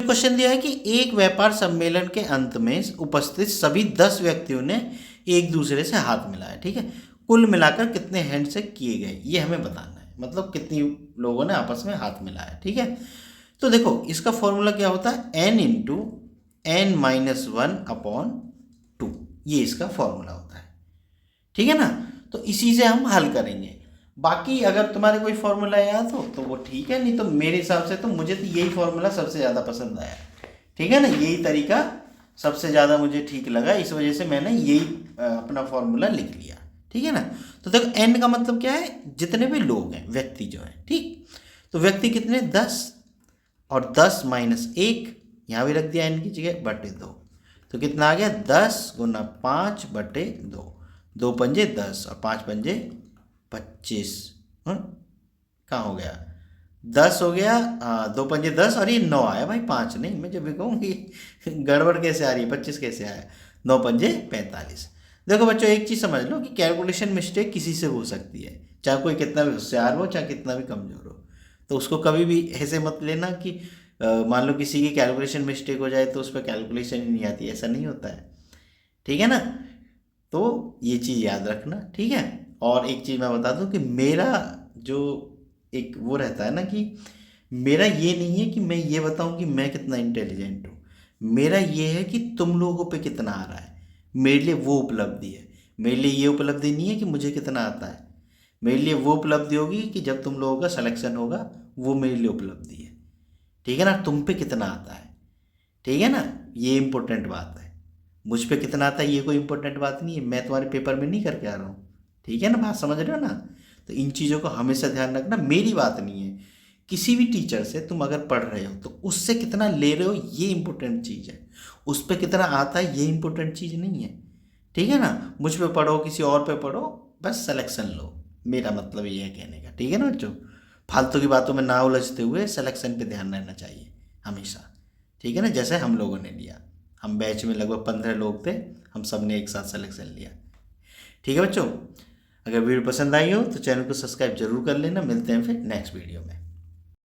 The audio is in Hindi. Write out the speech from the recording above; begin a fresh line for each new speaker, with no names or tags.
क्वेश्चन दिया है कि एक व्यापार सम्मेलन के अंत में उपस्थित सभी 10 व्यक्तियों ने एक दूसरे से हाथ मिलाया, ठीक है, कुल मिलाकर कितने हैंडशेक किए गए ये हमें बताना है, मतलब कितनी लोगों ने आपस में हाथ मिलाया, ठीक है। तो देखो इसका फॉर्मूला क्या होता है, n इंटू n माइनस 1/2, ये इसका फॉर्मूला होता है, ठीक है ना। तो इसी से हम हल करेंगे। बाकी अगर तुम्हारे कोई फॉर्मूला याद हो तो वो ठीक है, नहीं तो मेरे हिसाब से तो मुझे तो यही फॉर्मूला सबसे ज़्यादा पसंद आया, ठीक है ना, यही तरीका सबसे ज़्यादा मुझे ठीक लगा, इस वजह से मैंने यही अपना फॉर्मूला लिख लिया, ठीक है ना। तो देखो n का मतलब क्या है, जितने भी लोग हैं, व्यक्ति जो है, ठीक। तो व्यक्ति कितने, 10, और 10 माइनस 1 यहाँ भी रख दिया n की जगह बटे 2, तो कितना आ गया 10 गुना 5 बटे 2, 2 पंजे 10 और 5 पंजे 25, कहाँ हो गया 10 हो गया, 2 पंजे 10 और ये 9 आया भाई, 5 नहीं, मैं जब भी कहूँगी गड़बड़ कैसे आ रही है, 25 कैसे आया, 9 पंजे 45। देखो बच्चों एक चीज़ समझ लो कि कैलकुलेशन मिस्टेक किसी से हो सकती है, चाहे कोई कितना भी होशियार हो चाहे कितना भी कमज़ोर हो, तो उसको कभी भी ऐसे मत लेना कि मान लो किसी की कैलकुलेशन मिस्टेक हो जाए तो उस पर कैलकुलेशन ही नहीं आती, ऐसा नहीं होता है, ठीक है ना। तो ये चीज़ याद रखना, ठीक है। और एक चीज़ मैं बता दूं कि मेरा जो एक वो रहता है ना कि मेरा ये नहीं है कि मैं ये बताऊं कि मैं कितना इंटेलिजेंट हूँ, मेरा ये है कि तुम लोगों पे कितना आ रहा है, मेरे लिए वो उपलब्धि है। मेरे लिए ये उपलब्धि नहीं है कि मुझे कितना आता है, मेरे लिए वो उपलब्धि होगी कि जब तुम लोगों का सिलेक्शन होगा, वो मेरे लिए उपलब्धि है, ठीक है ना। तुम पे कितना आता है, ठीक है ना, ये इंपॉर्टेंट बात है। मुझ पे कितना आता है ये कोई इंपॉर्टेंट बात नहीं है, मैं तुम्हारे पेपर में नहीं करके आ रहा हूँ, ठीक है ना, बात समझ रहे हो ना। तो इन चीज़ों को हमेशा ध्यान रखना, मेरी बात नहीं है, किसी भी टीचर से तुम अगर पढ़ रहे हो तो उससे कितना ले रहे हो ये इंपॉर्टेंट चीज़ है, उस पर कितना आता है ये इंपॉर्टेंट चीज़ नहीं है, ठीक है ना। मुझ पे पढ़ो किसी और पे पढ़ो, बस सिलेक्शन लो, मेरा मतलब ये है कहने का, ठीक है ना बच्चों। फालतू की बातों में ना उलझते हुए सिलेक्शन पे ध्यान रहना चाहिए हमेशा, ठीक है ना। जैसे हम लोगों ने लिया, हम बैच में लगभग 15 लोग थे, हम सब ने एक साथ सिलेक्शन लिया, ठीक है बच्चों। अगर वीडियो पसंद आई हो तो चैनल को सब्सक्राइब जरूर कर लेना, मिलते हैं फिर नेक्स्ट वीडियो में।